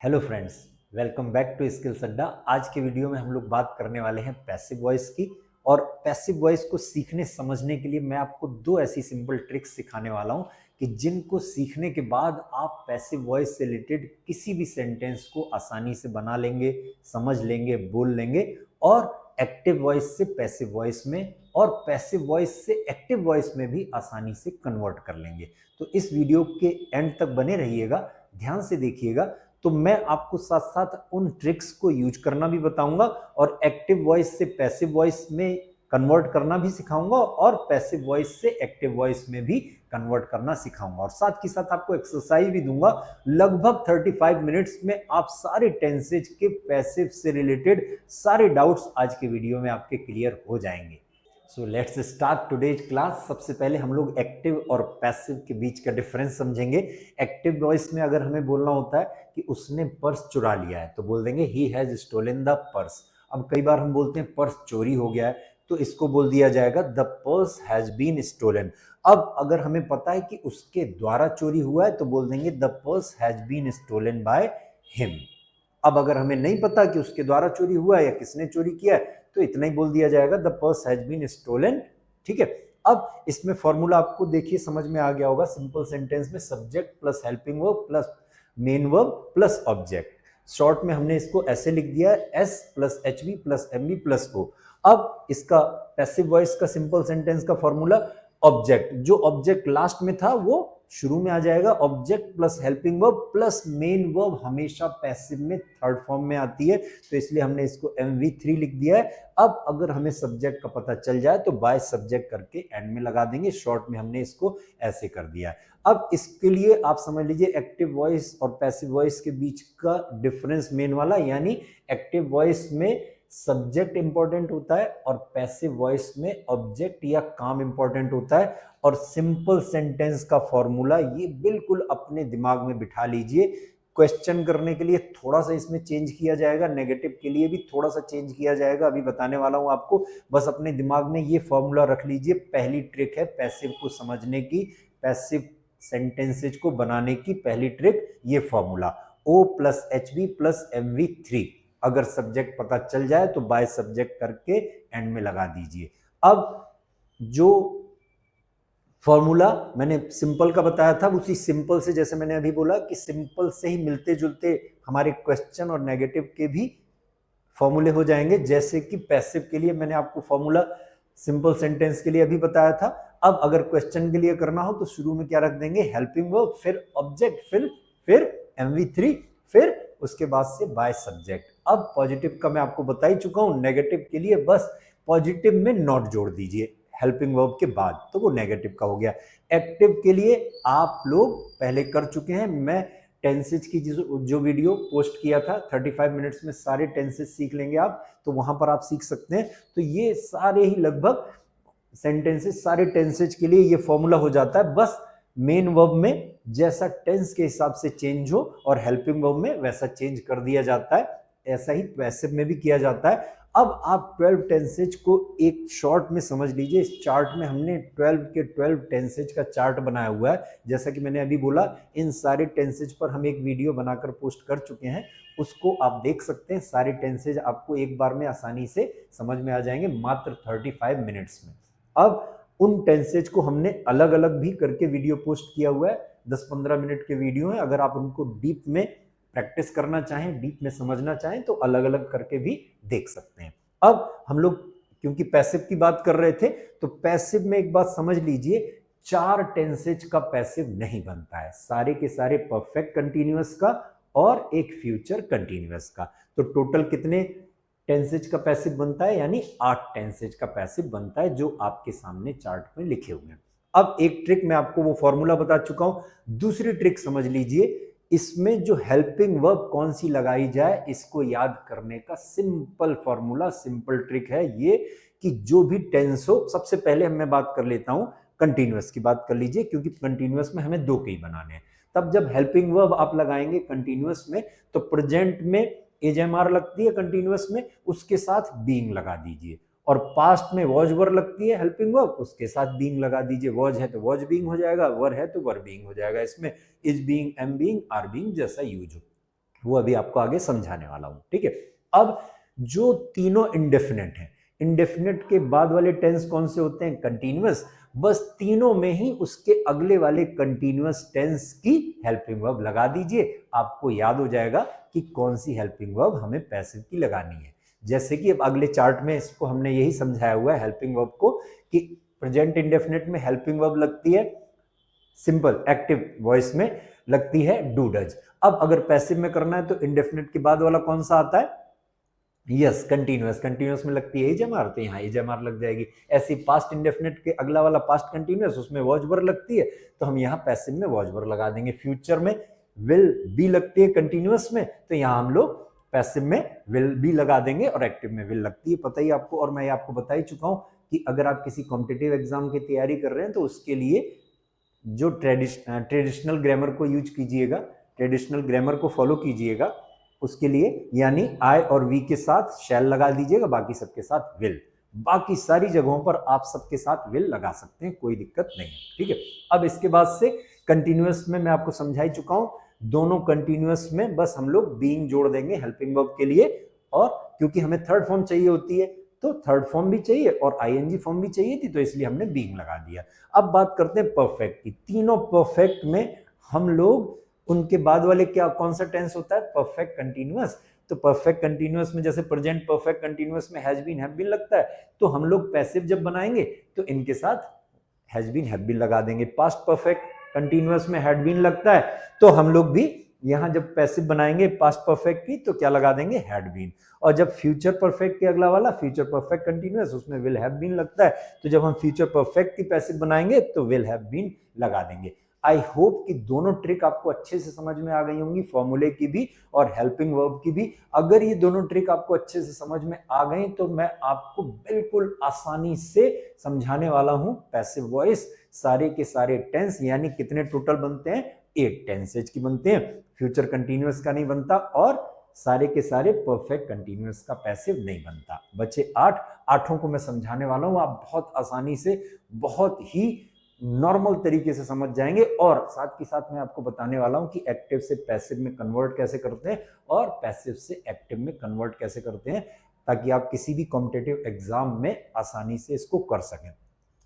Hello friends, welcome back to skills Adda. आज के video में हम लोग बात करने वाले हैं पैसिव वॉइस की। और पैसिव वॉइस को सीखने समझने के लिए मैं आपको दो ऐसी सिंपल ट्रिक्स सिखाने वाला हूं कि जिनको सीखने के बाद आप पैसिव वॉइस से रिलेटेड किसी भी सेंटेंस को आसानी से बना लेंगे, समझ लेंगे, बोल लेंगे और एक्टिव वॉइस से पैसिव वॉइस में और पैसिव वॉइस से एक्टिव वॉइस में भी आसानी से कन्वर्ट कर लेंगे। तो इस वीडियो के एंड तक बने रहिएगा, ध्यान से देखिएगा। तो मैं आपको साथ साथ उन ट्रिक्स को यूज करना भी बताऊंगा और एक्टिव वॉइस से पैसिव वॉइस में कन्वर्ट करना भी सिखाऊंगा और पैसिव वॉइस से एक्टिव वॉइस में भी कन्वर्ट करना सिखाऊंगा और साथ ही साथ आपको एक्सरसाइज भी दूंगा। लगभग 35 मिनट्स में आप सारे टेंसेज के पैसिव से रिलेटेड सारे डाउट्स आज के वीडियो में आपके क्लियर हो जाएंगे। So let's start today's class. सबसे पहले हम लोग एक्टिव और पैसिव के बीच का डिफरेंस समझेंगे। एक्टिव वॉइस में अगर हमें बोलना होता है कि उसने पर्स चुरा लिया है तो बोल देंगे he has stolen the purse. अब कई बार हम बोलते हैं पर्स चोरी हो गया है तो इसको बोल दिया जाएगा the purse has been stolen. अब अगर हमें पता है कि उसके द्वारा चोरी हुआ है तो बोल देंगे the purse has been stolen by him. अब अगर हमें नहीं पता कि उसके द्वारा चोरी हुआ है या किसने चोरी किया है तो इतना ही बोल दिया जाएगा the purse has been stolen. ठीक है। अब इसमें फॉर्मूला आपको देखिए समझ में आ गया होगा। सिंपल सेंटेंस में subject plus helping verb plus main verb plus object. Short में हमने इसको ऐसे लिख दिया है S plus H B plus M B plus O. अब इसका पैसिव वॉइस का सिंपल सेंटेंस का फॉर्मूला ऑब्जेक्ट, जो ऑब्जेक्ट लास्ट में था वो शुरू में आ जाएगा। Object plus helping verb plus main verb हमेशा पैसिव में थर्ड फॉर्म में आती है तो इसलिए हमने इसको MV3 लिख दिया है। अब अगर हमें सब्जेक्ट का पता चल जाए तो बाय सब्जेक्ट करके एंड में लगा देंगे। शॉर्ट में हमने इसको ऐसे कर दिया है। अब इसके लिए आप समझ लीजिए एक्टिव वॉइस और पैसिव वॉइस के बीच का डिफरेंस मेन वाला, यानी एक्टिव वॉइस में सब्जेक्ट इंपॉर्टेंट होता है और पैसिव वॉइस में ऑब्जेक्ट या काम इंपॉर्टेंट होता है। और सिंपल सेंटेंस का फॉर्मूला ये बिल्कुल अपने दिमाग में बिठा लीजिए। क्वेश्चन करने के लिए थोड़ा सा इसमें चेंज किया जाएगा, नेगेटिव के लिए भी थोड़ा सा चेंज किया जाएगा, अभी बताने वाला हूं आपको। बस अपने दिमाग में ये फॉर्मूला रख लीजिए। पहली ट्रिक है पैसिव को समझने की, पैसिव सेंटेंसेज को बनाने की पहली ट्रिक ये formula O plus H B plus MV3। अगर सब्जेक्ट पता चल जाए तो बाय सब्जेक्ट करके एंड में लगा दीजिए। अब जो फॉर्मूला मैंने सिंपल का बताया था उसी सिंपल से, जैसे मैंने अभी बोला कि सिंपल से ही मिलते जुलते हमारे क्वेश्चन और नेगेटिव के भी फॉर्मूले हो जाएंगे। जैसे कि पैसिव के लिए मैंने आपको फॉर्मूला सिंपल सेंटेंस के लिए अभी बताया था। अब अगर क्वेश्चन के लिए करना हो तो शुरू में क्या रख देंगे, हेल्पिंग वर्ब, फिर ऑब्जेक्ट, फिर MV3, फिर उसके बाद से बाय सब्जेक्ट। अब पॉजिटिव का मैं आपको बता ही चुका हूं, नेगेटिव के लिए बस पॉजिटिव में नॉट जोड़ दीजिए हेल्पिंग वर्ब के बाद, तो वो नेगेटिव का हो गया। एक्टिव के लिए आप लोग पहले कर चुके हैं। मैं टेंसेज की जो वीडियो पोस्ट किया था 35 मिनट्स में सारे टेंसेज सीख लेंगे आप, तो वहां पर आप सीख सकते हैं। तो ये सारे ही लगभग सेंटेंसेज, सारे टेंसेज के लिए ये फॉर्मूला हो जाता है। बस मेन वर्ब में जैसा टेंस के हिसाब से चेंज हो और हेल्पिंग वर्ब में वैसा चेंज कर दिया जाता है। ऐसा ही पैसिव में भी किया जाता है। अब आप 12 टेंसेज को एक शॉर्ट में समझ लीजिए। इस चार्ट में हमने 12 के 12 टेंसेज का चार्ट बनाया हुआ है। जैसा कि मैंने अभी बोला, इन सारे टेंसेज पर हम एक वीडियो बनाकर पोस्ट कर चुके हैं, उसको आप देख सकते हैं। सारे टेंसेज आपको एक बार में आसानी से समझ में आ जाएंगे मात्र 35 मिनट्स में। अब उन टेंसेज को हमने अलग अलग भी करके वीडियो पोस्ट किया हुआ है। 10-15 मिनट के वीडियो है। अगर आप उनको डीप में प्रैक्टिस करना चाहें, डीप में समझना चाहें तो अलग अलग करके भी देख सकते हैं। अब हम लोग क्योंकि पैसिव की बात कर रहे थे तो पैसिव में एक बात समझ लीजिए, 4 टेंसेज का पैसिव नहीं बनता है, सारे के सारे परफेक्ट कंटीन्यूअस का और एक फ्यूचर कंटीन्यूअस का। तो टोटल कितने टेंसेज का पैसिव बनता है, यानी 8 टेंसेज का पैसिव बनता है, जो आपके सामने चार्ट में लिखे हुए हैं। अब एक ट्रिक, मैं आपको वो फॉर्मूला बता चुका हूं। दूसरी ट्रिक समझ लीजिए, इसमें जो हेल्पिंग वर्ब कौन सी लगाई जाए इसको याद करने का सिंपल फॉर्मूला, सिंपल ट्रिक है ये कि जो भी टेंस हो, सबसे पहले मैं बात कर लेता हूं कंटीन्यूअस की बात कर लीजिए, क्योंकि कंटीन्यूअस में हमें 2 के ही बनाने हैं। तब जब हेल्पिंग वर्ब आप लगाएंगे कंटीन्यूअस में तो प्रेजेंट में एजएमआर लगती है कंटीन्यूअस में, उसके साथ बीइंग लगा दीजिए। और पास्ट में वॉज वर लगती है हेल्पिंग वर्ब, उसके साथ बीइंग लगा दीजिए। वॉज है तो वॉज बीइंग हो जाएगा, वर है तो वर बीइंग हो जाएगा। इसमें is being, am being, are being जैसा यूज हो। वो अभी आपको आगे समझाने वाला हूं, ठीक है। अब जो तीनों इंडेफिनेट हैं, इंडेफिनेट के बाद वाले टेंस कौन से होते हैं? कंटीन्यूअस। बस तीनों में ही उसके अगले वाले कंटीन्यूअस टेंस की हेल्पिंग वर्ब लगा दीजिए, आपको याद हो जाएगा कि कौन सी हेल्पिंग वर्ब हमें पैसिव की लगानी है। जैसे कि अब अगले चार्ट में इसको हमने यही समझाया हुआ है हेल्पिंग वर्ब को, कि प्रेजेंट इंडेफिनेट में हेल्पिंग वर्ब लगती है सिंपल एक्टिव वॉइस में लगती है डू डज। अब अगर पैसिव में करना है तो इंडेफिनेट के बाद वाला कौन सा आता है? Yes, continuous. कंटीन्यूअस में लगती है एजएमआर, तो यहाँ एजएमआर लग जाएगी। ऐसी पास्ट इंडेफिनेट के अगला वाला पास्ट कंटीन्यूअस, उसमें वॉज वर्ब लगती है, तो हम यहाँ पैसिव में वॉज वर्ब लगा देंगे। फ्यूचर में विल बी लगती है कंटीन्यूअस में, तो यहाँ हम लोग पैसिव में विल बी लगा देंगे, और एक्टिव में विल लगती है, पता ही आपको। और मैं आपको बता ही चुका हूं कि अगर आप किसी कॉम्पिटिटिव एग्जाम की तैयारी कर रहे हैं तो उसके लिए जो ट्रेडिशनल ग्रामर को यूज कीजिएगा, ट्रेडिशनल ग्रामर को फॉलो कीजिएगा उसके लिए, यानी आई और वी के साथ शैल लगा दीजिएगा, बाकी सबके साथ विल। बाकी सारी जगहों पर आप सबके साथ विल लगा सकते हैं, कोई दिक्कत नहीं है, ठीक है। अब इसके बाद से कंटिन्यूअस में मैं आपको समझा ही चुका हूं, दोनों कंटिन्यूअस में बस हम लोग बीइंग जोड़ देंगे हेल्पिंग वर्ब के लिए, और क्योंकि हमें थर्ड फॉर्म चाहिए होती है तो थर्ड फॉर्म भी चाहिए और आईएनजी फॉर्म भी चाहिए थी, तो इसलिए हमने बीइंग लगा दिया। अब बात करते हैं परफेक्ट की। तीनों परफेक्ट में हम लोग उनके बाद वाले क्या कौन सा टेंस होता है? Perfect continuous. तो परफेक्ट कंटीन्यूअस में जैसे प्रेजेंट परफेक्ट कंटीन्यूअस में हैज बीन हैव बीन लगता है, तो हम लोग पैसिव जब बनाएंगे तो इनके साथ हैज बीन हैव बीन लगा देंगे। पास्ट परफेक्ट कंटीन्यूअस में हैड बीन लगता है, तो हम लोग भी यहां जब पैसिव बनाएंगे पास्ट परफेक्ट की तो क्या लगा देंगे? Had been. और जब फ्यूचर परफेक्ट के अगला वाला फ्यूचर परफेक्ट कंटीन्यूअस, उसमें विल हैव बीन लगता है, तो जब हम फ्यूचर परफेक्ट की पैसिव बनाएंगे तो विल हैव बीन लगा देंगे। आई होप कि दोनों ट्रिक आपको अच्छे से समझ में आ गई होंगी, फॉर्मूले की भी और हेल्पिंग वर्ब की भी। अगर ये दोनों ट्रिक आपको अच्छे से समझ में आ गई तो मैं आपको बिल्कुल आसानी से समझाने वाला हूं पैसिव वॉइस, सारे के सारे टेंस, यानी कितने टोटल बनते हैं? 8 टेंसेज की बनते हैं, फ्यूचर कंटीन्यूअस का नहीं बनता, और सारे के सारे परफेक्ट कंटीन्यूअस का पैसिव नहीं बनता। बचे 8, आठों को मैं समझाने वाला हूं, आप बहुत आसानी से बहुत ही नॉर्मल तरीके से समझ जाएंगे। और साथ के साथ मैं आपको बताने वाला हूं कि एक्टिव से पैसिव में कन्वर्ट कैसे करते हैं और पैसिव से एक्टिव में कन्वर्ट कैसे करते हैं, ताकि आप किसी भी कॉम्पिटिटिव एग्जाम में आसानी से इसको कर सकें।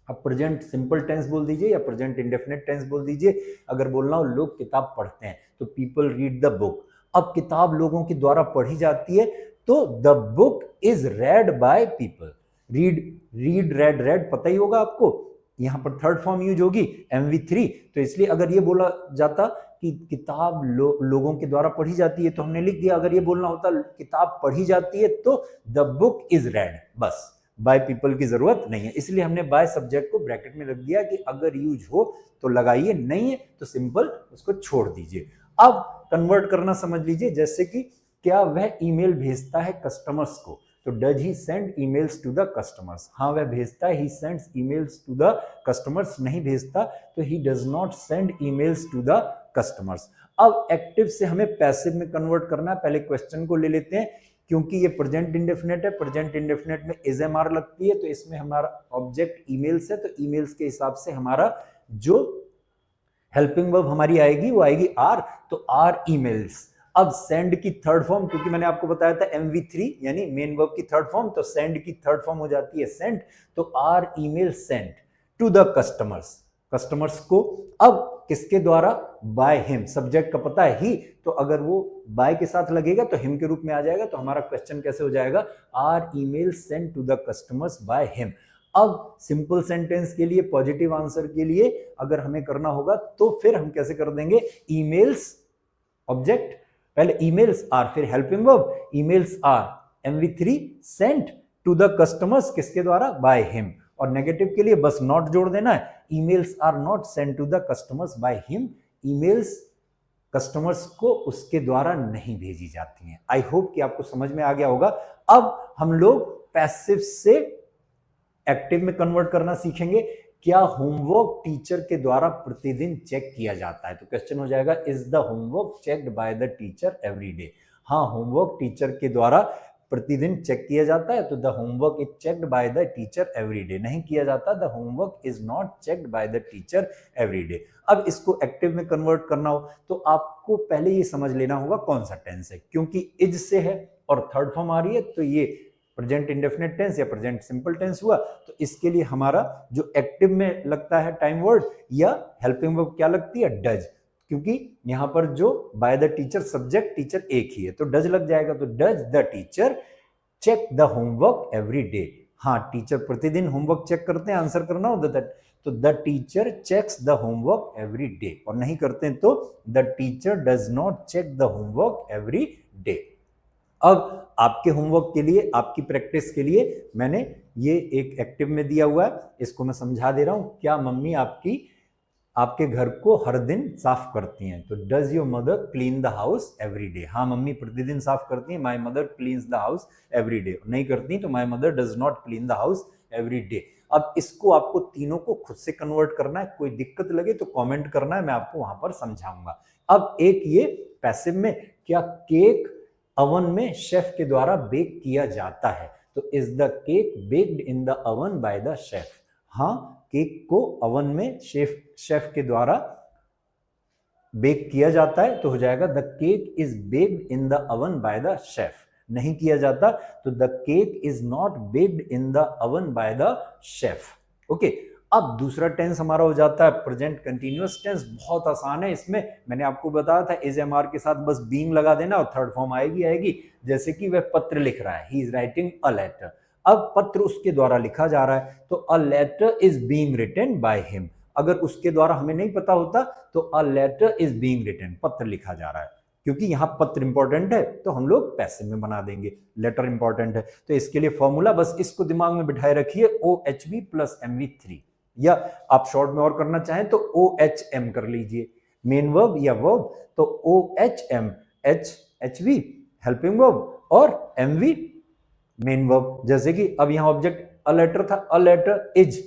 अब प्रेजेंट सिंपल टेंस बोल दीजिए या प्रेजेंट इंडेफिनिट टेंस बोल दीजिए। अगर बोलना हो लोग किताब पढ़ते हैं तो पीपल रीड द बुक। अब किताब लोगों के द्वारा पढ़ी जाती है तो the book is red by people. Read red पता ही होगा आपको, यहां पर थर्ड फॉर्म यूज होगी MV3, तो इसलिए अगर ये बोला जाता कि किताब लोगों के द्वारा पढ़ी जाती है तो हमने लिख दिया। अगर ये बोलना होता किताब पढ़ी जाती है तो द बुक इज रेड, बस बाय पीपल की जरूरत नहीं है, इसलिए हमने बाय सब्जेक्ट को ब्रैकेट में रख दिया कि अगर यूज हो तो लगाइए, नहीं है तो सिंपल उसको छोड़ दीजिए। अब कन्वर्ट करना समझ लीजिए, जैसे कि क्या वह ईमेल भेजता है कस्टमर्स को, तो does he send emails to the customers. हाँ वह भेजता है, he sends emails to the customers. नहीं भेजता तो he does not send emails to the customers. अब एक्टिव से हमें पैसिव में कन्वर्ट करना है। पहले क्वेश्चन को ले लेते हैं, क्योंकि ये प्रेजेंट इंडेफिनिट है, प्रेजेंट इंडेफिनिट में एसएमआर लगती है, तो इसमें हमारा ऑब्जेक्ट ईमेल्स है, तो ईमेल्स के हिसाब से हमारा जो हेल्पिंग वर्ब हमारी आएगी वो आएगी आर, तो आर ईमेल्स। अब सेंड की थर्ड फॉर्म, क्योंकि मैंने आपको बताया था MV3 यानी मेन वर्ब की थर्ड फॉर्म, तो सेंड की थर्ड फॉर्म हो जाती है सेंड, तो are email send to the customers, customers को। अब किसके द्वारा? बाय हिम, सब्जेक्ट का पता है ही, तो अगर वो बाय के साथ लगेगा तो हिम के रूप में आ जाएगा, तो हमारा क्वेश्चन कैसे हो जाएगा? Are email send to the customers by him. अब सिंपल सेंटेंस के लिए, पॉजिटिव आंसर के लिए अगर हमें करना होगा तो फिर हम कैसे कर देंगे? ईमेल्स ऑब्जेक्ट, पहले ईमेल्स आर, फिर helping verb, emails are MV3 sent to the customers, किसके द्वारा? Bye him. और नेगेटिव के लिए बस नॉट जोड़ देना है, emails are not sent to the customers by him, emails customers को उसके द्वारा नहीं भेजी जाती हैं। आई होप कि आपको समझ में आ गया होगा। अब हम लोग पैसिव से एक्टिव में कन्वर्ट करना सीखेंगे। क्या होमवर्क टीचर के द्वारा प्रतिदिन चेक किया जाता है? तो क्वेश्चन हो जाएगा, is the homework checked by the teacher every day? हाँ, होमवर्क टीचर के द्वारा प्रतिदिन चेक किया जाता है, तो the homework is checked by the teacher every day. नहीं किया जाता, the homework is not checked by the teacher every day. अब इसको एक्टिव में कन्वर्ट करना हो तो आपको पहले ये समझ लेना होगा कौन सा टेंस है, क्योंकि इज से है और थर्ड फॉर्म आ रही है, तो ये प्रेजेंट इंडेफिनिट टेंस या प्रेजेंट सिंपल टेंस हुआ। तो इसके लिए हमारा जो एक्टिव में लगता है टाइम वर्ड या हेल्पिंग वर्ब क्या लगती है, डज, क्योंकि यहां पर जो by the teacher subject teacher एक ही है, तो डज लग जाएगा। तो does the teacher check the homework every day. हाँ, टीचर प्रतिदिन होमवर्क चेक करते हैं, आंसर करना हो तो the teacher checks the homework every day, और नहीं करते हैं तो the teacher does not check the homework every day. अब आपके होमवर्क के लिए, आपकी प्रैक्टिस के लिए मैंने ये एक एक्टिव में दिया हुआ है, इसको मैं समझा दे रहा हूं। क्या मम्मी आपके घर को हर दिन साफ करती हैं? तो does your mother clean the house every day? हाँ, मम्मी प्रतिदिन साफ करती हैं, my mother cleans the house every day. नहीं करती तो my mother does not clean the house every day. अब इसको आपको तीनों को खुद से कन्वर्ट करना है, कोई दिक्कत लगे तो कमेंट करना है, मैं आपको वहां पर समझाऊंगा। अब एक ये पैसिव में, क्या केक अवन में शेफ के द्वारा बेक किया जाता है? तो is the cake baked in the oven by the chef? हाँ, केक को अवन में शेफ के द्वारा बेक किया जाता है, तो हो जाएगा the cake is baked in the oven by the chef. नहीं किया जाता तो the cake is not baked in the oven by the chef. Okay, अब दूसरा टेंस हमारा हो जाता है प्रेजेंट कंटीन्यूअस टेंस। बहुत आसान है, इसमें मैंने आपको बताया था इज एम आर के साथ बस बीइंग लगा देना और थर्ड फॉर्म आएगी। जैसे कि वह पत्र लिख रहा है, he is writing a letter. अब पत्र उसके द्वारा लिखा जा रहा है, तो a letter is being written by him. अगर उसके द्वारा हमें नहीं पता होता तो a letter is being written, पत्र लिखा जा रहा है। क्योंकि यहां पत्र इंपॉर्टेंट है तो हम लोग पैसिव में बना देंगे, लेटर इंपॉर्टेंट है। तो इसके लिए फॉर्मूला बस इसको दिमाग में बिठाए रखिए, OHV प्लस MV3, या आप शॉर्ट में और करना चाहें तो OHM कर लीजिए, मेन वर्ब या वर्ब। तो OHM, HV हेल्पिंग वर्ब और MV मेन वर्ब। जैसे कि अब यहां ऑब्जेक्ट अ लेटर था, a letter is,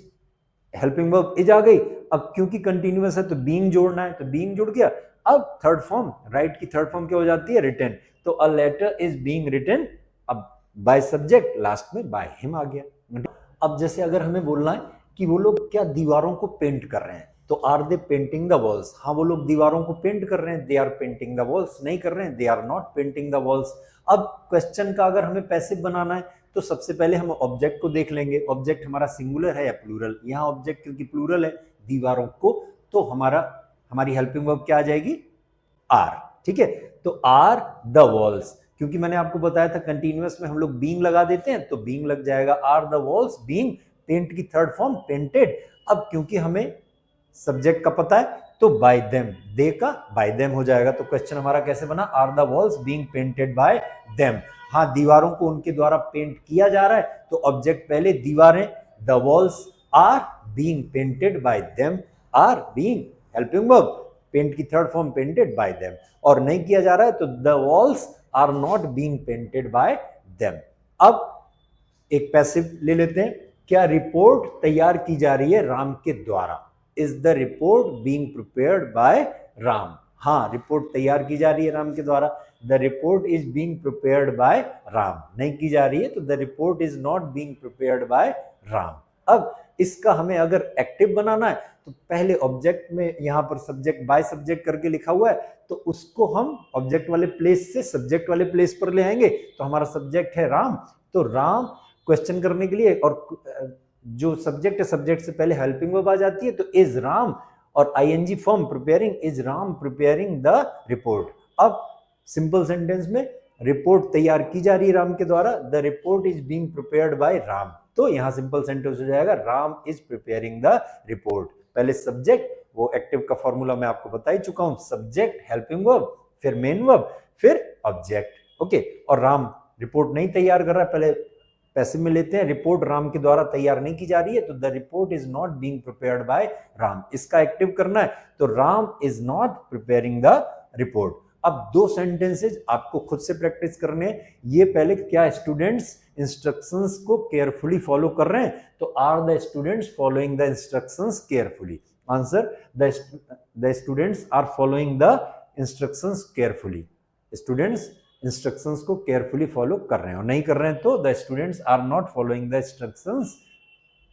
helping verb is आ गई। अब क्योंकि कंटिन्यूअस है तो बीइंग जोड़ना है, तो बीइंग जुड़ गया। अब थर्ड फॉर्म, राइट की थर्ड फॉर्म क्या हो जाती है, रिटन। तो a letter is being written, अब बाय सब्जेक्ट लास्ट में बाय हिम आ गया। अब जैसे अगर हमें बोलना है कि वो लोग क्या दीवारों को पेंट कर रहे हैं, तो are they painting the walls? हाँ, वो लोग दीवारों को पेंट कर रहे हैं, they are painting the walls. नहीं कर रहे हैं, they are not painting the walls. अब क्वेश्चन का अगर हमें पैसिव बनाना है तो सबसे पहले हम ऑब्जेक्ट को देख लेंगे, ऑब्जेक्ट हमारा सिंगुलर है या प्लूरल। यहाँ ऑब्जेक्ट क्योंकि प्लूरल है, दीवारों को, तो हमारी हेल्पिंग वर्ब क्या आ जाएगी, आर। ठीक है, तो आर द वॉल्स, क्योंकि मैंने आपको बताया था कंटिन्यूअस में हम लोग बीइंग लगा देते हैं, तो बीइंग लग जाएगा are the walls being, paint की थर्ड फॉर्म पेंटेड। अब क्योंकि हमें सब्जेक्ट का पता है तो बाय देम, दे का बाय देम हो जाएगा। तो क्वेश्चन हमारा कैसे बना, are the walls being painted by them? हाँ, दीवारों को उनके द्वारा पेंट किया जा रहा है, तो ऑब्जेक्ट पहले दीवारें, the walls are being painted by them, are being helping verb, paint की third form painted by them. और नहीं किया जा रहा है तो the walls are not being painted by them. अब एक पैसिव ले लेते हैं, क्या रिपोर्ट तैयार की जा रही है राम के द्वारा? Is the report being prepared by Ram? हाँ, रिपोर्ट तैयार की जा रही है राम के द्वारा, the report is being prepared by Ram. नहीं की जा रही है तो the report is not being prepared by Ram. अब इसका हमें अगर एक्टिव बनाना है तो पहले ऑब्जेक्ट में, यहां पर सब्जेक्ट बाय सब्जेक्ट करके लिखा हुआ है, तो उसको हम ऑब्जेक्ट वाले प्लेस से सब्जेक्ट वाले प्लेस पर ले आएंगे। तो हमारा सब्जेक्ट है राम, तो राम क्वेश्चन करने के लिए, और जो सब्जेक्ट है सब्जेक्ट से पहले हेल्पिंग वर्ब आ जाती है, तो इज राम, और ING form preparing, is Ram preparing the report. अब सिंपल सेंटेंस में रिपोर्ट तैयार की जा रही है राम के द्वारा, the report is being prepared by Ram. तो यहां सिंपल सेंटेंस हो जाएगा Ram is preparing the report. पहले सब्जेक्ट, वो एक्टिव का फॉर्मूला मैं आपको बता ही चुका हूं, सब्जेक्ट हेल्पिंग वर्ब फिर मेन वर्ब फिर ऑब्जेक्ट। ओके, और राम रिपोर्ट नहीं तैयार कर रहा है, पहले पैसिव में लेते हैं, रिपोर्ट राम के द्वारा तैयार नहीं की जा रही है, तो the report is not being prepared by Ram. इसका एक्टिव करना है तो Ram is not preparing the report. अब दो सेंटेंसेज आपको खुद से प्रैक्टिस करने हैं। ये पहले, क्या स्टूडेंट्स इंस्ट्रक्शंस को केयरफुली फॉलो कर रहे हैं? तो are the students following the instructions carefully? Answer, the students are following the instructions carefully. Students instructions को केयरफुली फॉलो कर रहे हैं, और नहीं कर रहे हैं तो the students are not following the instructions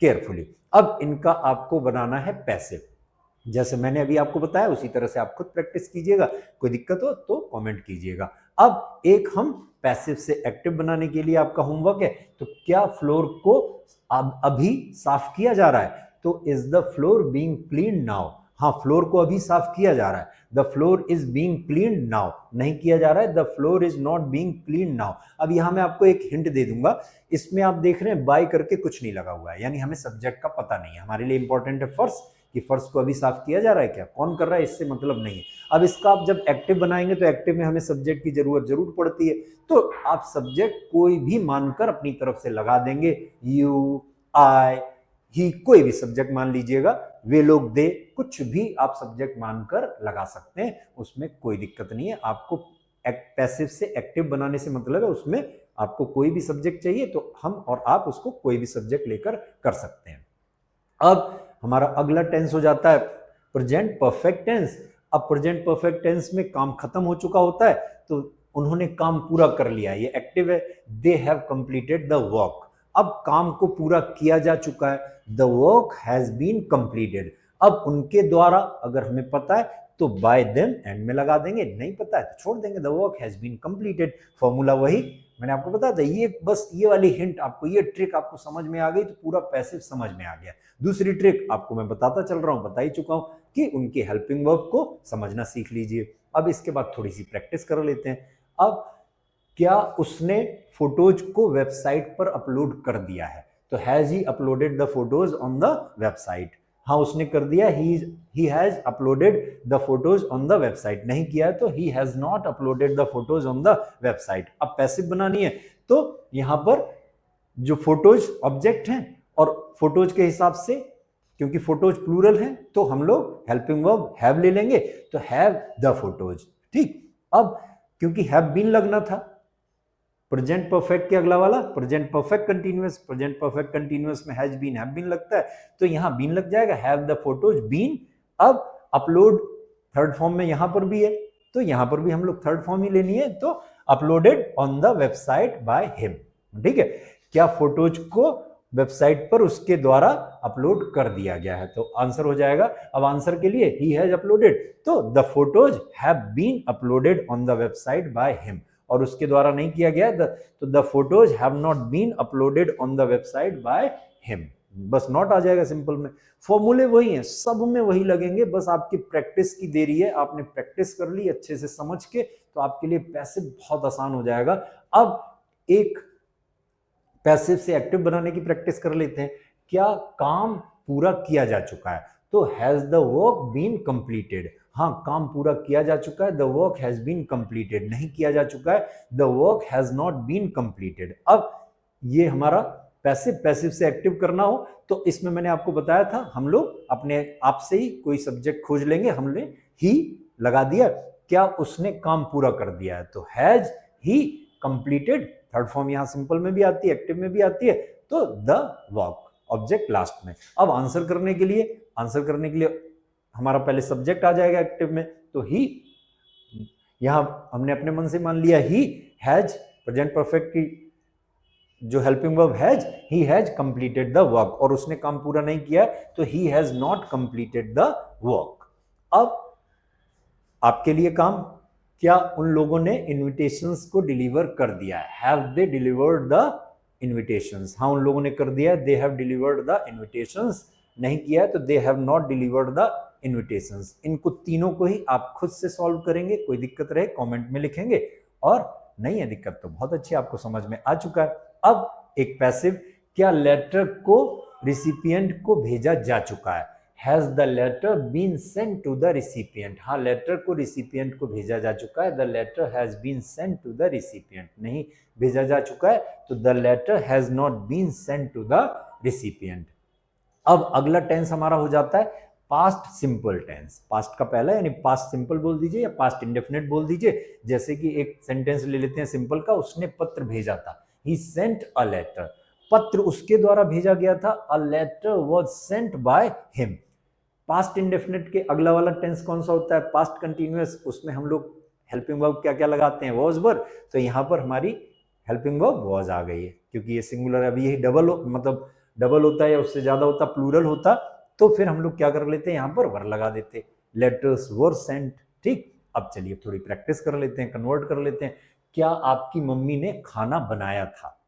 carefully. अब इनका आपको बनाना है पैसिव, जैसे मैंने अभी आपको बताया उसी तरह से आप खुद प्रैक्टिस कीजिएगा, कोई दिक्कत हो तो कमेंट कीजिएगा। अब एक हम पैसिव से एक्टिव बनाने के लिए आपका होमवर्क है, तो क्या फ्लोर को अब अभी साफ किया जा रहा है, तो is the floor being clean now. हाँ, फ्लोर को अभी साफ किया जा रहा है, the floor is being clean now, नहीं किया जा रहा है the floor is not being clean now. अब यहां मैं आपको एक हिंट दे दूंगा, इसमें आप देख रहे हैं बाय करके कुछ नहीं लगा हुआ है, यानी हमें सब्जेक्ट का पता नहीं है। हमारे लिए इंपॉर्टेंट है फर्श, कि फर्श को अभी साफ किया जा रहा है, क्या कौन कर रहा है इससे मतलब नहीं है। अब इसका आप जब एक्टिव बनाएंगे तो एक्टिव में हमें सब्जेक्ट की जरूरत जरूर पड़ती है, तो आप सब्जेक्ट कोई भी मानकर अपनी तरफ से लगा देंगे, यू, आई, ही, कोई भी सब्जेक्ट मान लीजिएगा, वे लोग, दे, कुछ भी आप सब्जेक्ट मानकर लगा सकते हैं, उसमें कोई दिक्कत नहीं है। आपको पैसिव से एक्टिव बनाने से मतलब है उसमें आपको कोई भी सब्जेक्ट चाहिए तो हम और आप उसको कोई भी सब्जेक्ट लेकर कर सकते हैं। अब हमारा अगला टेंस हो जाता है प्रेजेंट परफेक्ट टेंस। अब प्रेजेंट परफेक्ट टेंस में काम खत्म हो चुका होता है, तो उन्होंने काम पूरा कर लिया, ये एक्टिव है, they have completed the work. अब काम को पूरा किया जा चुका है, the work has been completed. अब उनके द्वारा, अगर हमें पता है तो बाय देम एंड में लगा देंगे, नहीं पता है तो छोड़ देंगे, the work has been completed. Formula वही मैंने आपको बताया था, ये बस ये वाली हिंट आपको, ये ट्रिक आपको समझ में आ गई तो पूरा पैसिव समझ में आ गया। दूसरी ट्रिक आपको मैं बताता चल रहा हूं, बता ही चुका हूं, कि उनके हेल्पिंग वर्ब को समझना सीख लीजिए। अब इसके बाद थोड़ी सी प्रैक्टिस कर लेते हैं। अब क्या उसने फोटोज को वेबसाइट पर अपलोड कर दिया है, तो has he uploaded the photos on the website. हाँ, उसने कर दिया, ही has uploaded the photos on the website. नहीं किया है तो he has not uploaded the photos on the website. अब पैसिव बनानी है तो यहां पर जो फोटोज ऑब्जेक्ट हैं और फोटोज के हिसाब से, क्योंकि फोटोज प्लूरल है तो हम लोग हेल्पिंग वर्ब हैव ले लेंगे, तो हैव द फोटोज। ठीक, अब क्योंकि हैव बीन लगना था, प्रेजेंट परफेक्ट के अगला वाला present perfect continuous, present perfect continuous में हैज बीन हैव बीन लगता है, तो यहां बीन लग जाएगा, हैव द फोटोज बीन। अब अपलोड थर्ड फॉर्म में यहां पर भी है, तो यहां पर भी हम लोग थर्ड फॉर्म ही लेनी है, तो uploaded on the website by him. ठीक है, क्या फोटोज को वेबसाइट पर उसके द्वारा अपलोड कर दिया गया है, तो आंसर हो जाएगा। अब आंसर के लिए ही हैज अपलोडेड, तो the photos have been uploaded on the website by him, और उसके द्वारा नहीं किया गया तो the photos have not been uploaded on the website by him. बस नॉट आ जाएगा सिंपल में। फॉर्मूले वही हैं, सब में वही लगेंगे, बस आपकी प्रैक्टिस की देरी है। आपने प्रैक्टिस कर ली अच्छे से समझ के, तो आपके लिए पैसिव बहुत आसान हो जाएगा। अब एक पैसिव से एक्टिव बनाने की प्रैक्टिस कर लेते हैं। क्या काम पूरा किया जा चुका है, तो has the work been completed. हाँ, काम पूरा किया जा चुका है, the work has been completed. नहीं किया जा चुका है, the work has not been completed. अब ये हमारा पैसिव, पैसिव से एक्टिव करना हो तो इसमें मैंने आपको बताया था, हम लोग अपने आप से ही कोई सब्जेक्ट खोज लेंगे, हमने ही लगा दिया। क्या उसने काम पूरा कर दिया है, तो has he completed. Third form यहां सिंपल में भी आती है, एक्टिव में भी आती है, तो द वर्क, ऑब्जेक्ट लास्ट में। अब आंसर करने के लिए हमारा पहले सब्जेक्ट आ जाएगा एक्टिव में, तो ही, यहां हमने अपने मन से मान लिया ही हैज, प्रेजेंट परफेक्ट की जो helping verb has, he has completed the work, और उसने काम पूरा नहीं किया तो he has not completed the work. अब आपके लिए काम, क्या उन लोगों ने इनविटेशंस को डिलीवर कर दिया है, have they delivered the invitations. हाँ, उन लोगों ने कर दिया, they have delivered the invitations. नहीं किया है तो they have not delivered the invitations. इनको तीनों को ही आप खुद से सॉल्व करेंगे, कोई दिक्कत रहे कमेंट में लिखेंगे, और नहीं है दिक्कत तो बहुत अच्छी, आपको समझ में आ चुका है। अब एक पैसिव, क्या लेटर को रिसिपिएंट को भेजा जा चुका है, has the letter been sent to the recipient. हाँ, लेटर को रिसिपिएंट को भेजा जा चुका है, the letter has been sent to the recipient. नहीं भेजा जा चुका है तो the letter has not been sent to the recipient. अब अगला टेंस हमारा हो जाता है पास्ट सिंपल टेंस। पास्ट का पहला यानी पास्ट सिंपल बोल दीजिए या पास्ट इंडेफिनिट बोल दीजिए। जैसे कि एक सेंटेंस ले लेते हैं सिंपल का, उसने पत्र भेजा था, ही सेंट अ लेटर, पत्र उसके द्वारा भेजा गया था, a letter was sent by him. Past indefinite के अगला वाला टेंस कौन सा होता है, पास्ट कंटिन्यूअस, उसमें हम लोग हेल्पिंग वर्ब क्या क्या लगाते हैं, वॉज वर, तो यहाँ पर हमारी हेल्पिंग वर्ब वॉज आ गई है, क्योंकि ये सिंगुलर अभी यही डबल मतलब डबल होता है या उससे ज्यादा होता, प्लूरल होता, तो फिर हम लोग क्या कर लेते हैं, यहाँ पर वर लगा देते, लेटर्स वर सेंट। ठीक, अब चलिए थोड़ी प्रैक्टिस कर लेते हैं, कन्वर्ट कर लेते हैं। क्या आपकी मम्मी ने खाना बनाया था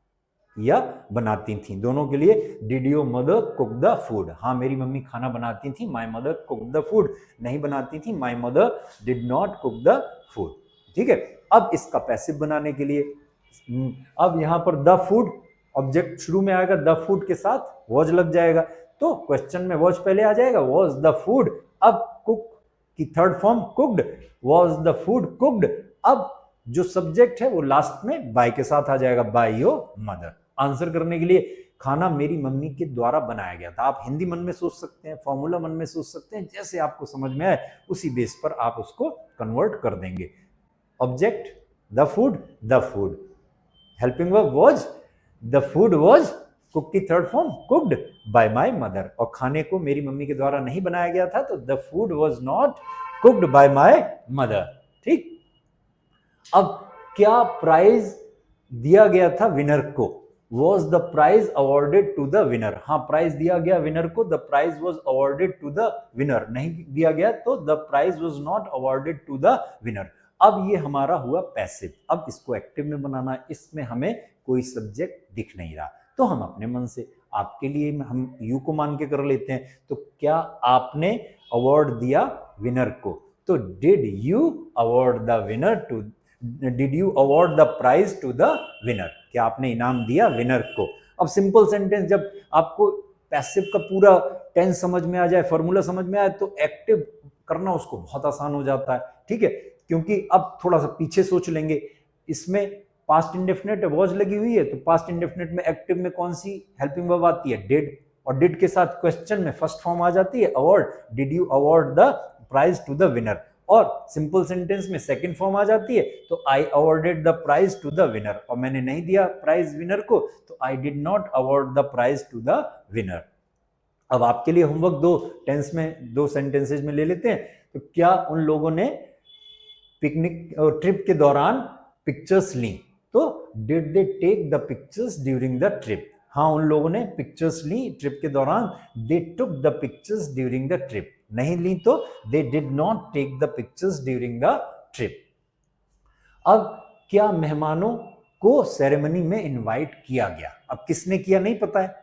या बनाती थी, दोनों के लिए did your mother cook the food. हाँ, मेरी मम्मी खाना बनाती थी, my mother cook the food. नहीं बनाती थी, my mother did not cook the food. ठीक है, अब इसका पैसिव बनाने के लिए अब यहां पर द फूड ऑब्जेक्ट शुरू में आएगा, द फूड के साथ वॉज लग जाएगा, तो क्वेश्चन में वॉज पहले आ जाएगा, वॉज द फूड। अब कुक की third form cooked, was the food cooked. अब जो सब्जेक्ट है वो लास्ट में बाय के साथ आ जाएगा, बाय योर मदर। आंसर करने के लिए खाना मेरी मम्मी के द्वारा बनाया गया था। आप हिंदी मन में सोच सकते हैं, फॉर्मूला मन में सोच सकते हैं, जैसे आपको समझ में आए उसी बेस पर आप उसको कन्वर्ट कर देंगे। Object the food, the food, helping verb was, the food was, cook की third form cooked by my mother, और खाने को मेरी मम्मी के द्वारा नहीं बनाया गया था, तो the food was not cooked by my mother. ठीक, अब क्या प्राइज दिया गया था विनर को, was the prize awarded to the winner. हाँ, प्राइज दिया गया विनर को, the prize was awarded to the winner. नहीं दिया गया तो the prize was not awarded to the winner. अब ये हमारा हुआ पैसिव। अब इसको एक्टिव में बनाना, इसमें हमें कोई सब्जेक्ट दिख नहीं रहा, तो हम अपने मन से, आपके लिए हम यू को मान के कर लेते हैं। तो क्या आपने अवार्ड दिया विनर को, तो did you award the winner to, did you award the prize to the winner, क्या आपने इनाम दिया विनर को। अब सिंपल सेंटेंस, जब आपको पैसिव का पूरा टेंस समझ में आ जाए, फॉर्मूला समझ में आए, तो एक्टिव करना उसको बहुत आसान हो जाता है। ठीक है, क्योंकि अब थोड़ा सा पीछे सोच लेंगे, इसमें पास्ट इंडेफिनिट वॉज लगी हुई है, तो पास्ट इंडेफिनिट में एक्टिव में कौन सी हेल्पिंग वर्ब आती है, डिड, और डिड के साथ क्वेश्चन में फर्स्ट फॉर्म आ जाती है award, did you award the prize to the winner, और सिंपल सेंटेंस में सेकंड फॉर्म आ जाती है, तो I awarded the prize to the winner, और मैंने नहीं दिया प्राइज विनर को, तो I did not award the prize to the winner. अब आपके लिए होमवर्क दो टेंस में, दो सेंटेंसेज में ले लेते हैं। तो क्या उन लोगों ने पिकनिक और ट्रिप के दौरान पिक्चर्स ली, तो did they take the pictures during the trip. हाँ, उन लोगों ने पिक्चर्स ली ट्रिप के दौरान, they took the pictures during the trip. नहीं ली तो they did not take the pictures during the trip. अब क्या मेहमानों को सेरेमनी में इनवाइट किया गया, अब किसने किया नहीं पता है,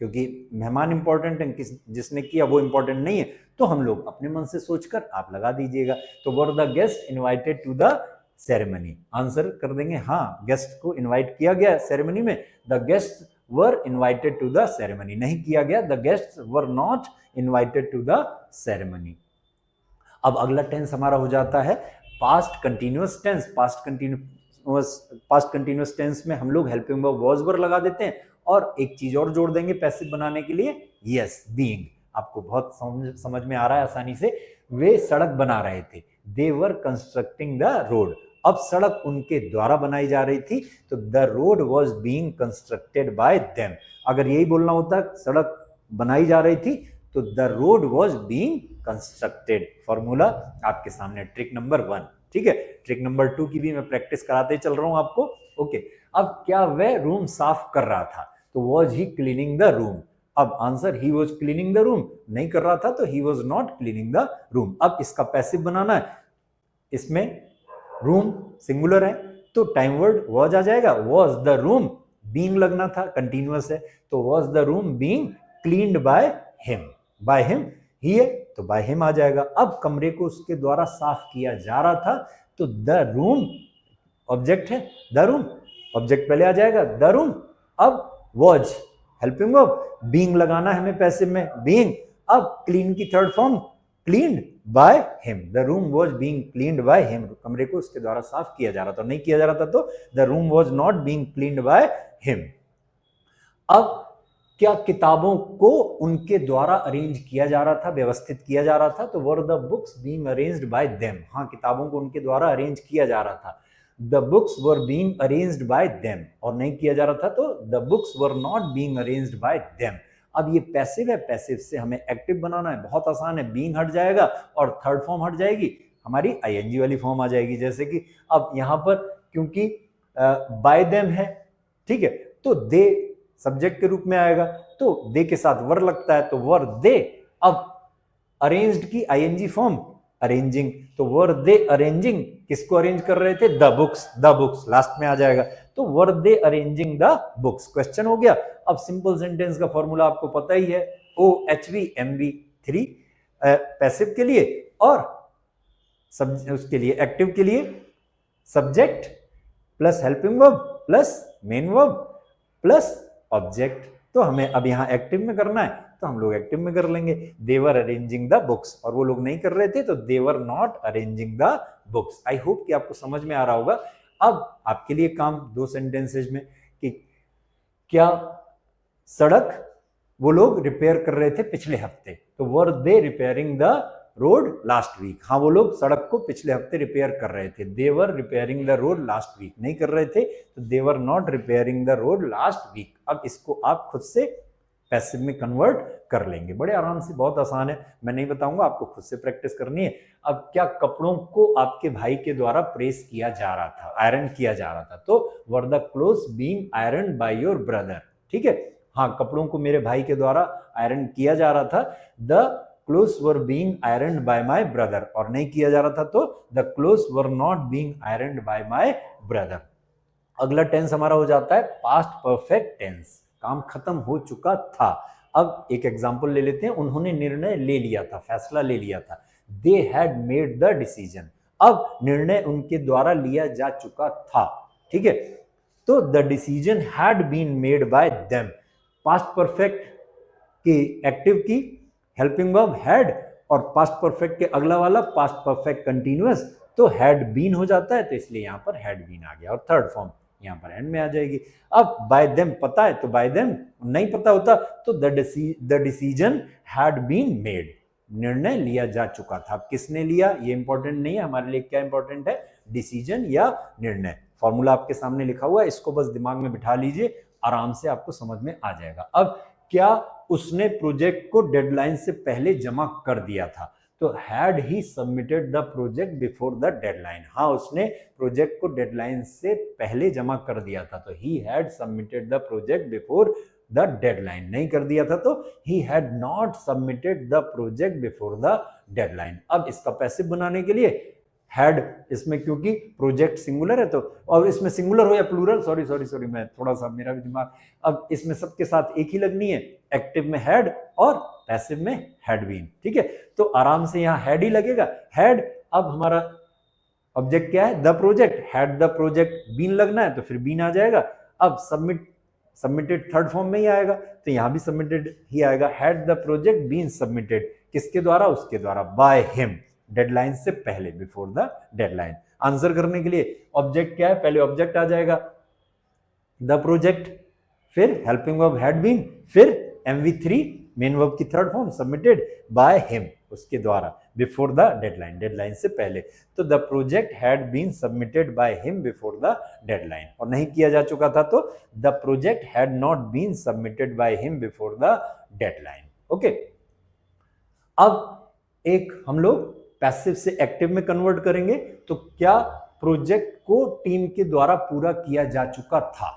क्योंकि मेहमान इंपॉर्टेंट है, जिसने किया वो इंपॉर्टेंट नहीं है, तो हम लोग अपने मन से सोचकर आप लगा दीजिएगा। तो were the guest invited to the ceremony, answer कर देंगे हाँ, गेस्ट को इनवाइट किया गया सेरेमनी में, the guest were invited to the ceremony. नहीं किया गया, the guest were not invited to the ceremony. अब अगला टेंस हमारा हो जाता है past continuous tense. Past continuous tense में हम लोग हेल्पिंग वर्ब वॉज वर लगा देते हैं, और एक चीज और जोड़ देंगे पैसिव बनाने के लिए, यस, बीइंग। आपको बहुत समझ में आ रहा है आसानी से। वे सड़क बना रहे थे, दे वर कंस्ट्रक्टिंग द रोड। अब सड़क उनके द्वारा बनाई जा रही थी, तो the road was being constructed by them. अगर यही बोलना होता सड़क बनाई जा रही थी, तो the road was being constructed. Formula आपके सामने, ट्रिक नंबर 1। ठीक है, ट्रिक नंबर 2 की भी मैं प्रैक्टिस कराते चल रहा हूं आपको। ओके, अब क्या वह रूम साफ कर रहा था, तो was he cleaning the room. अब answer he was cleaning the room, नहीं कर रहा था तो he was not cleaning the room. अब इसका पैसिव बनाना है, इसमें रूम सिंगुलर है, तो टाइम वर्ड वॉज आ जाएगा, वॉज द रूम, बीइंग लगना था, कंटिन्यूअस है, तो was the room being cleaned bye him. By him he है, तो बाय हिम आ जाएगा। अब कमरे को उसके द्वारा साफ किया जा रहा था, तो द रूम ऑब्जेक्ट है, द रूम ऑब्जेक्ट पहले आ जाएगा, द रूम। अब वॉज हेल्पिंग वर्ब, बीइंग लगाना है हमें पैसिव में, बीइंग। अब क्लीन की third form, cleaned by him, the room was being cleaned by him. कमरे को उसके द्वारा साफ किया जा रहा था, नहीं किया जा रहा था तो the room was not being cleaned bye him. अब क्या किताबों को उनके द्वारा अरेंज किया जा रहा था, व्यवस्थित किया जा रहा था, तो were the books being arranged bye them. हाँ, किताबों को उनके द्वारा अरेंज किया जा रहा था, the books were being arranged bye them. और नहीं किया जा रहा था तो the books were not being arranged bye them. अब ये पैसिव है, पैसिव से हमें एक्टिव बनाना है, बहुत आसान है, बीइंग हट जाएगा और थर्ड फॉर्म हट जाएगी, हमारी आईएनजी वाली फॉर्म आ जाएगी। जैसे कि अब यहां पर क्योंकि बाय देम है, ठीक है, तो दे सब्जेक्ट के रूप में आएगा, तो दे के साथ वर लगता है, तो वर दे। अब अरेंज्ड की आईएनजी फॉर्म अरेंजिंग, तो वर दे अरेंजिंग, किसको अरेंज कर रहे थे? द बुक्स लास्ट में आ जाएगा, तो were they arranging the books. Question हो गया। अब सिंपल सेंटेंस का फॉर्मूला आपको पता ही है, OHVMV3 पैसिव के लिए, और उसके लिए एक्टिव के लिए subject plus helping verb plus main verb plus object. तो हमें अब यहां एक्टिव में करना है, तो हम लोग एक्टिव में कर लेंगे। देवर अरेंजिंग द बुक्स, और वो लोग नहीं कर रहे थे, तो they were not arranging the books. I hope कि आपको समझ में आ रहा होगा। अब आपके लिए काम दो सेंटेंसेज में कि क्या सड़क वो लोग रिपेयर कर रहे थे पिछले हफ्ते, तो were they repairing the road last week. हाँ, वो लोग सड़क को पिछले हफ्ते रिपेयर कर रहे थे। They were repairing the road last week नहीं कर रहे थे, तो they were not repairing the road last week. अब इसको आप खुद से पैसिव में कन्वर्ट कर लेंगे बड़े आराम से, बहुत आसान है, मैं नहीं बताऊंगा, आपको खुद से प्रैक्टिस करनी है। अब क्या कपड़ों को आपके भाई के द्वारा प्रेस किया जा रहा था, आयरन किया जा रहा था, तो were the clothes being iron by your brother. ठीक है, हाँ, कपड़ों को मेरे भाई के द्वारा आयरन किया जा रहा था। The clothes were being ironed by my brother, और नहीं किया जा रहा था तो the clothes were not being ironed by my brother. अगला टेंस हमारा हो जाता है पास्ट परफेक्ट टेंस, काम खत्म हो चुका था। अब एक एग्जांपल ले लेते हैं, उन्होंने निर्णय ले लिया था, फैसला ले लिया था। They had made the decision, अब निर्णय उनके द्वारा लिया जा चुका था। ठीक है, तो the decision had been made by them. Past perfect की एक्टिव की हेल्पिंग वर्ब हैड, और पास्ट परफेक्ट के अगला वाला पास्ट परफेक्ट कंटीन्यूअस, तो हैड बीन हो जाता है, तो इसलिए यहां पर हैड बीन आ गया, और थर्ड फॉर्म यहां पर एंड में आ जाएगी। अब बाय देम पता है, तो बाय देम, नहीं पता होता तो the decision had been made, निर्णय लिया जा चुका था। किसने लिया ये इंपॉर्टेंट नहीं है, हमारे लिए क्या इंपॉर्टेंट है? डिसीजन या निर्णय। फॉर्मूला आपके सामने लिखा हुआ है, इसको बस दिमाग में बिठा लीजिए, आराम से आपको समझ में आ जाएगा। अब क्या उसने प्रोजेक्ट को डेडलाइन से पहले जमा कर दिया था, तो had he submitted the project before the deadline. हाँ, उसने प्रोजेक्ट को डेडलाइन से पहले जमा कर दिया था, तो he had submitted the project before the deadline. नहीं कर दिया था तो he had not submitted the project before the deadline. अब इसका पैसिव बनाने के लिए हैड, इसमें क्योंकि प्रोजेक्ट सिंगुलर है, तो और इसमें सिंगुलर हो या प्लूरल, सॉरी मैं थोड़ा सा, मेरा भी दिमाग, अब इसमें सबके साथ एक ही लगनी है, एक्टिव में हैड और पैसिव में हैड बीन। ठीक है, तो आराम से यहां हैड ही लगेगा, हैड। अब हमारा ऑब्जेक्ट क्या है? The project, had the project, been लगना है तो फिर बीन आ जाएगा। अब सबमिटेड थर्ड फॉर्म में ही आएगा, तो यहां भी सबमिटेड ही आएगा। Had the project been submitted, किसके द्वारा? उसके द्वारा, बाय हिम, डेडलाइन से पहले, बिफोर द डेडलाइन। आंसर करने के लिए ऑब्जेक्ट क्या है? पहले ऑब्जेक्ट आ जाएगा द प्रोजेक्ट, फिर हेल्पिंग वर्ब हैड बीन, फिर MV3 मेन वर्ब की third form submitted by him, उसके द्वारा, बिफोर द डेडलाइन, डेडलाइन से पहले। तो the project had been submitted by him before the deadline, और नहीं किया जा चुका था तो the project had not been submitted by him before the deadline. Okay, अब एक हम लोग पैसिव से एक्टिव में कन्वर्ट करेंगे, तो क्या प्रोजेक्ट को टीम के द्वारा पूरा किया जा चुका था,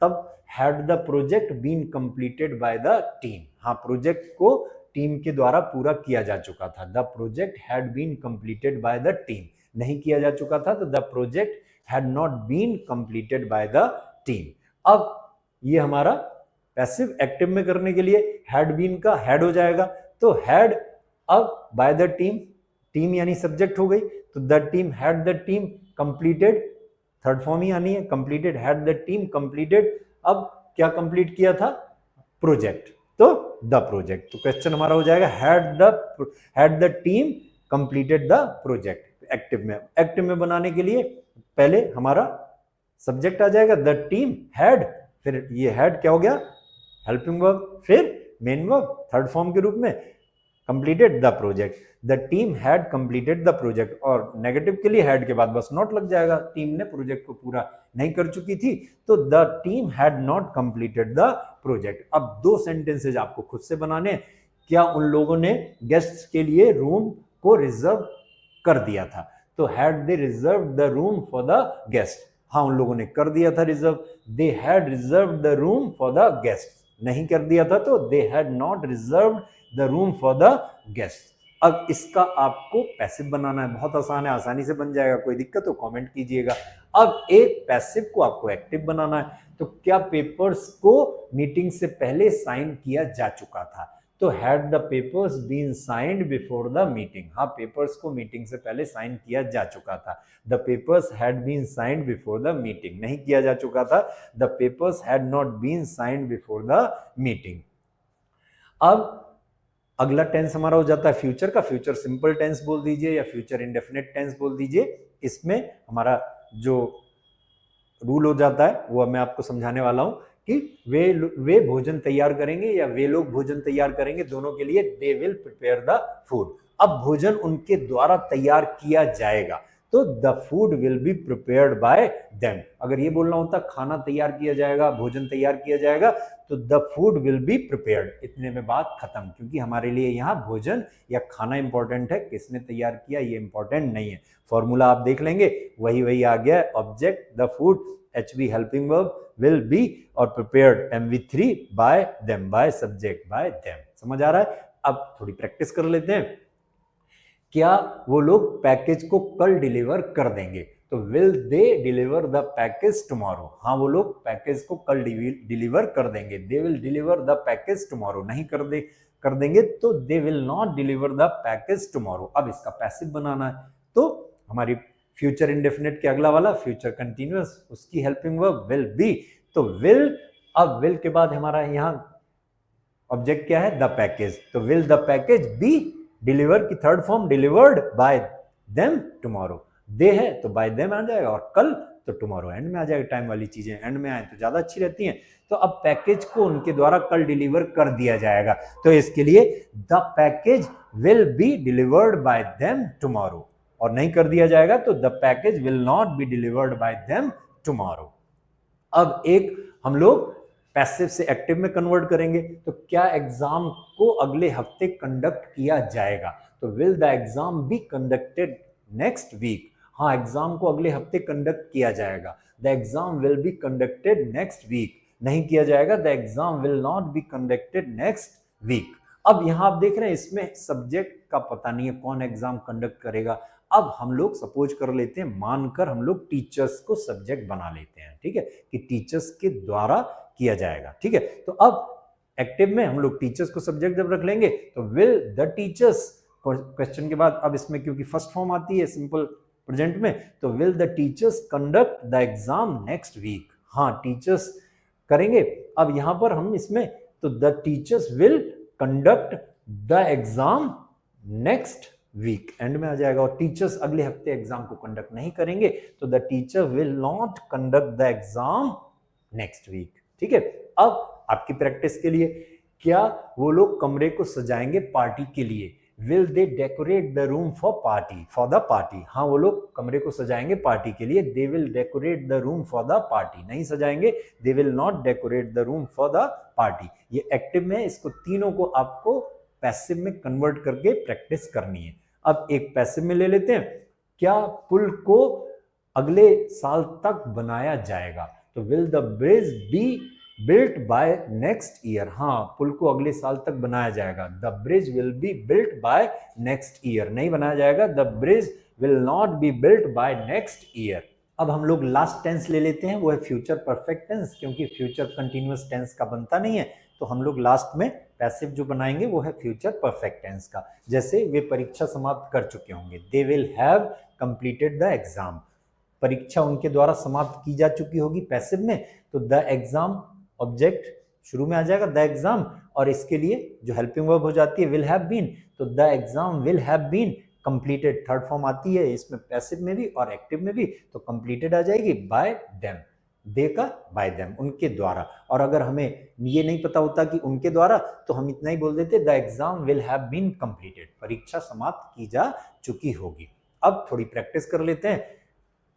तब had the project been completed by the team. हाँ, प्रोजेक्ट को टीम के द्वारा पूरा किया जा चुका था, the project had been completed by the team. नहीं किया जा चुका था तो the project had not been completed by the team. अब ये हमारा पैसिव एक्टिव में करने के लिए हैड बीन का हैड हो जाएगा, तो हैड, अब बाय द टीम, टीम यानी सब्जेक्ट हो गई, तो the team had the team completed, third form ही आनी है, completed, had the team completed. अब क्या कंप्लीट किया था? प्रोजेक्ट, तो द प्रोजेक्ट। तो क्वेश्चन हमारा हो जाएगा had the team completed the project. Active में बनाने के लिए पहले हमारा सब्जेक्ट आ जाएगा द टीम हैड, फिर ये हैड क्या हो गया? हेल्पिंग वर्ब, फिर मेन वर्ब थर्ड फॉर्म के रूप में, completed the project, the team had completed the project, और नेगेटिव के लिए हैड के बाद बस नॉट लग जाएगा, टीम ने प्रोजेक्ट को पूरा नहीं कर चुकी थी, तो the team had not completed the project. अब दो सेंटेंसेज आपको खुद से बनाने हैं। क्या उन लोगों ने गेस्ट्स के लिए रूम को रिजर्व कर दिया था? तो had they reserve the room for the guest, हाँ उन लोगों ने कर दिया था reserve, they had reserve the room for the guest, नहीं कर दिया था तो they had not reserve the room for the guest. अब इसका आपको पैसिव बनाना है, बहुत आसान है, आसानी से बन जाएगा, कोई दिक्कत हो कमेंट कीजिएगा। अब एक पैसिव को आपको एक्टिव बनाना है, तो क्या पेपर्स को मीटिंग से पहले साइन किया जा चुका था, तो had the papers been signed before the meeting, हाँ पेपर्स को मीटिंग से पहले साइन किया जा चुका था, the papers had been signed before the meeting, नहीं किया जा चुका था, the papers had not been signed before the meeting. अब अगला टेंस हमारा हो जाता है फ्यूचर का, फ्यूचर सिंपल टेंस बोल दीजिए या फ्यूचर इंडेफिनिट टेंस बोल दीजिए। इसमें हमारा जो रूल हो जाता है वो मैं आपको समझाने वाला हूं कि वे भोजन तैयार करेंगे या वे लोग भोजन तैयार करेंगे, दोनों के लिए they will prepare the food. अब भोजन उनके द्वारा तैयार किया जाएगा, तो the food will be prepared by them. अगर ये बोलना होता खाना तैयार किया जाएगा, भोजन तैयार किया जाएगा, तो the food will be prepared, इतने में बात खत्म, क्योंकि हमारे लिए यहाँ भोजन या खाना इंपॉर्टेंट है, किसने तैयार किया ये इंपॉर्टेंट नहीं है। फॉर्मूला आप देख लेंगे, वही आ गया, object the food, HB helping verb will be और prepared MV3 by them, by subject by them। समझ आ रहा है? अब थोड़ी प्रैक्टिस कर लेते हैं। क्या वो लोग पैकेज को कल डिलीवर कर देंगे, तो will they deliver the package tomorrow, हाँ वो लोग पैकेज को कल डिलीवर कर देंगे, they will deliver the package tomorrow, नहीं कर देंगे तो they will not deliver the package tomorrow। अब इसका पैसिव बनाना है, तो हमारी फ्यूचर इंडेफिनिट के अगला वाला फ्यूचर कंटीन्यूअस, उसकी हेल्पिंग वर्ब विल बी, तो विल, अब विल के बाद हमारा यहाँ ऑब्जेक्ट क्या है, द पैकेज, तो will the package be deliver की third form delivered by them tomorrow, they है तो बाय देम आ जाएगा, और कल तो टुमारो एंड में आ जाएगा, टाइम वाली चीजें एंड में आए तो ज्यादा अच्छी रहती हैं। तो अब पैकेज को उनके द्वारा कल डिलीवर कर दिया जाएगा, तो इसके लिए the package will be delivered by them tomorrow, और नहीं कर दिया जाएगा तो the package will not be delivered by them tomorrow. अब एक हम लोग पैसिव से एक्टिव में कन्वर्ट करेंगे, तो क्या एग्जाम को अगले हफ्ते कंडक्ट किया जाएगा, तो will the exam be conducted next week, हाँ एग्जाम को अगले हफ्ते कंडक्ट किया जाएगा, the exam will be conducted next week, नहीं किया जाएगा the exam will not be conducted next week. अब यहां आप देख रहे हैं इसमें सब्जेक्ट का पता नहीं है कौन एग्जाम कंडक्ट करेगा। अब हम लोग सपोज कर लेते हैं, मानकर हम लोग टीचर्स को सब्जेक्ट बना लेते हैं, ठीक है, कि टीचर्स के द्वारा किया जाएगा, ठीक है। तो अब एक्टिव में हम लोग टीचर्स को सब्जेक्ट जब रख लेंगे तो विल द टीचर्स, क्वेश्चन के बाद अब इसमें क्योंकि फर्स्ट फॉर्म आती है सिंपल प्रेजेंट में, तो will the teachers conduct the exam next week, हाँ टीचर्स करेंगे। अब यहां पर हम इसमें तो the teachers will conduct the exam next week end में आ जाएगा, और टीचर्स अगले हफ्ते एग्जाम को कंडक्ट नहीं करेंगे तो the teacher will not conduct the exam next week, ठीक है। अब आपकी प्रैक्टिस के लिए, क्या वो लोग कमरे को सजाएंगे पार्टी के लिए, will they decorate the room for party, for the party, हाँ वो लोग कमरे को सजाएंगे पार्टी के लिए, they will decorate the room for the party, नहीं सजाएंगे, they will not decorate the room for the party. ये एक्टिव में, इसको तीनों को आपको पैसिव में कन्वर्ट करके प्रैक्टिस करनी है। अब एक पैसिव में ले लेते हैं, क्या पुल को अगले साल तक बनाया जाएगा, तो will the bridge be built by next year, हाँ पुल को अगले साल तक बनाया जाएगा, the bridge will be built by next year, नहीं बनाया जाएगा, the bridge will not be built by next year. अब हम लोग लास्ट टेंस ले लेते हैं, वो है फ्यूचर परफेक्ट टेंस, क्योंकि फ्यूचर कंटीन्यूअस टेंस का बनता नहीं है, तो हम लोग लास्ट में पैसिव जो बनाएंगे वो है फ्यूचर परफेक्ट टेंस का। जैसे वे परीक्षा समाप्त कर चुके होंगे, they will have completed the exam, परीक्षा उनके द्वारा समाप्त की जा चुकी होगी पैसिव में, तो द एग्जाम ऑब्जेक्ट शुरू में आ जाएगा, द एग्जाम, और इसके लिए जो हेल्पिंग वर्ब हो जाती है विल हैव बीन, तो the exam will have been completed, third form आती है इसमें पैसिव में भी और एक्टिव में भी, तो कंप्लीटेड आ जाएगी बाय देम, दे का बाय देम, उनके द्वारा। और अगर हमें ये नहीं पता होता कि उनके द्वारा, तो हम इतना ही बोल देते the exam will have been completed, परीक्षा समाप्त की जा चुकी होगी। अब थोड़ी प्रैक्टिस कर लेते हैं,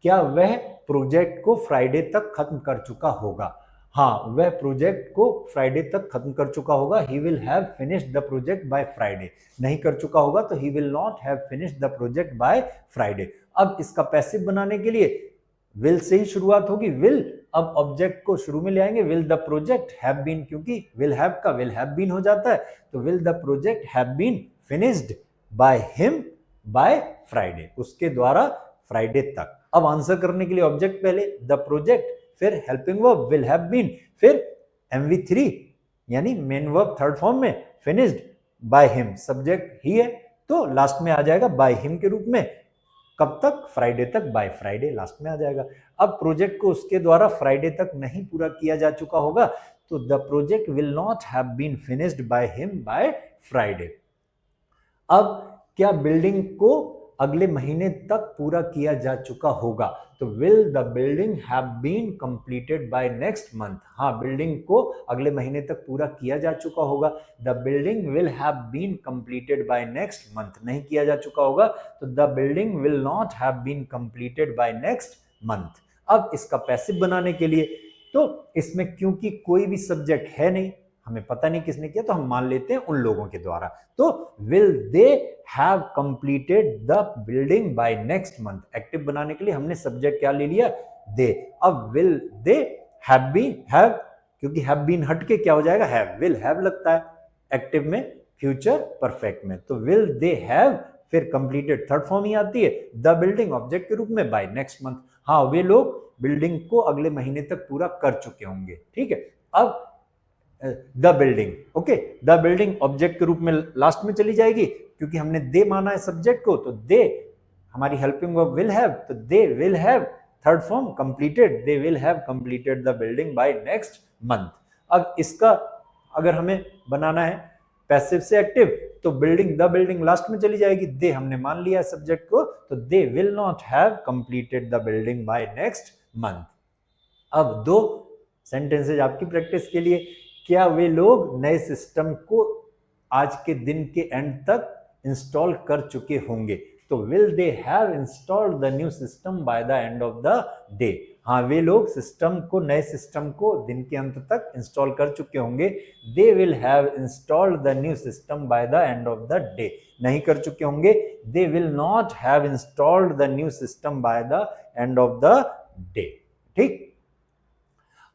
क्या वह प्रोजेक्ट को फ्राइडे तक खत्म कर चुका होगा, हाँ वह प्रोजेक्ट को फ्राइडे तक खत्म कर चुका होगा, he will have finished the project by Friday, नहीं कर चुका होगा तो he will not have finished the project by Friday. अब इसका पैसिव बनाने के लिए विल से ही शुरुआत होगी। विल, अब ऑब्जेक्ट को शुरू में ले आएंगे, will the project have been, क्योंकि विल हैव का विल हैव बीन हो जाता है, तो will the project have been finished by him by Friday, उसके द्वारा फ्राइडे तक। अब आंसर करने के लिए ऑब्जेक्ट पहले, द प्रोजेक्ट, फिर helping verb will have been, फिर MV3 यानी मेन वर्ब थर्ड फॉर्म में फिनिश्ड बाय हिम, सब्जेक्ट ही है तो लास्ट में आ जाएगा बाय हिम के रूप में। कब तक? फ्राइडे तक, बाय फ्राइडे लास्ट में आ जाएगा। अब प्रोजेक्ट को उसके द्वारा फ्राइडे तक नहीं पूरा किया जा चुका होगा तो the project will not have been finished by him by Friday. अब क्या बिल्डिंग को अगले महीने तक पूरा किया जा चुका होगा? तो will the building have been completed by next month. हाँ, बिल्डिंग को अगले महीने तक पूरा किया जा चुका होगा। The building will have been completed by next month, नहीं किया जा चुका होगा तो the building will not have been completed by next month. अब इसका पैसिव बनाने के लिए, तो इसमें क्योंकि कोई भी सब्जेक्ट है नहीं, हमें पता नहीं किसने किया, तो हम मान लेते हैं उन लोगों के द्वारा। तो will they have completed the building bye next month. Active बनाने के लिए हमने सब्जेक्ट क्या ले लिया? दे। अब will they have been, have क्योंकि हैव बीन हट के क्या हो जाएगा? हैव। विल हैव लगता है एक्टिव में, फ्यूचर परफेक्ट में, तो विल दे हैव, फिर कंप्लीटेड थर्ड फॉर्म ही आती है, द बिल्डिंग ऑब्जेक्ट के रूप में बाय नेक्स्ट मंथ। हाँ, वे लोग बिल्डिंग को अगले महीने तक पूरा कर चुके होंगे। ठीक है, अब the building, okay, the building object के रूप में लास्ट में चली जाएगी क्योंकि हमने दे माना है सब्जेक्ट को, तो दे हमारी हेल्पिंग वर्ब विल हैव, तो they will have third form completed, they will have completed the building bye next month. अब इसका अगर हमें बनाना है पैसिव से एक्टिव तो बिल्डिंग, द बिल्डिंग लास्ट में चली जाएगी, दे हमने मान लिया सब्जेक्ट को, तो दे will not have completed the building bye next month. अब दो सेंटेंसेज आपकी प्रैक्टिस के लिए, क्या वे लोग नए सिस्टम को आज के दिन के एंड तक इंस्टॉल कर चुके होंगे? तो will they have installed the new system by the end of the day. हाँ, वे लोग सिस्टम को, नए सिस्टम को दिन के अंत तक इंस्टॉल कर चुके होंगे। They will have installed the new system by the end of the day, नहीं कर चुके होंगे। दे will not have installed the new system by the end of the day. ठीक,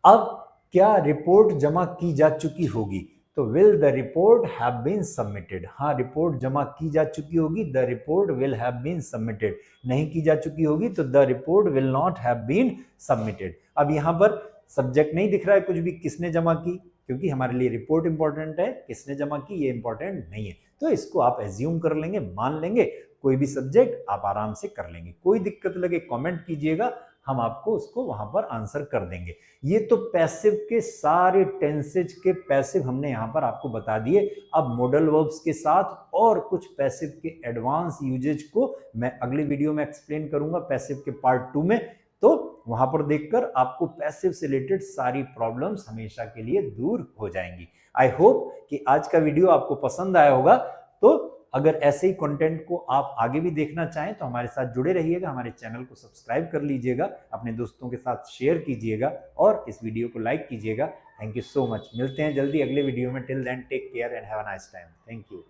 अब क्या रिपोर्ट जमा की जा चुकी होगी? तो will the report have been submitted. हाँ, रिपोर्ट जमा की जा चुकी होगी, the report will have been submitted. नहीं की जा चुकी होगी तो the report will not have been submitted. अब यहाँ पर सब्जेक्ट नहीं दिख रहा है कुछ भी, किसने जमा की, क्योंकि हमारे लिए रिपोर्ट इंपॉर्टेंट है, किसने जमा की ये इंपॉर्टेंट नहीं है, तो इसको आप एज्यूम कर लेंगे, मान लेंगे, कोई भी सब्जेक्ट आप आराम से कर लेंगे। कोई दिक्कत लगे कमेंट कीजिएगा, हम आपको उसको वहां पर आंसर कर देंगे। ये तो पैसिव के सारे टेंसेज के पैसिव हमने यहाँ पर आपको बता दिए। अब मॉडल वर्ब्स के साथ और कुछ पैसिव के एडवांस यूजेज को मैं अगले वीडियो में एक्सप्लेन करूंगा, पैसिव के पार्ट 2 में, तो वहां पर देखकर आपको पैसिव से रिलेटेड सारी प्रॉब्लम्स हमेशा के लिए दूर हो जाएंगी। आई होप कि आज का वीडियो आपको पसंद आया होगा। तो अगर ऐसे ही कंटेंट को आप आगे भी देखना चाहें तो हमारे साथ जुड़े रहिएगा, हमारे चैनल को सब्सक्राइब कर लीजिएगा, अपने दोस्तों के साथ शेयर कीजिएगा और इस वीडियो को लाइक कीजिएगा। Thank you so much. मिलते हैं जल्दी अगले वीडियो में। Till then take care and have a nice time. Thank you.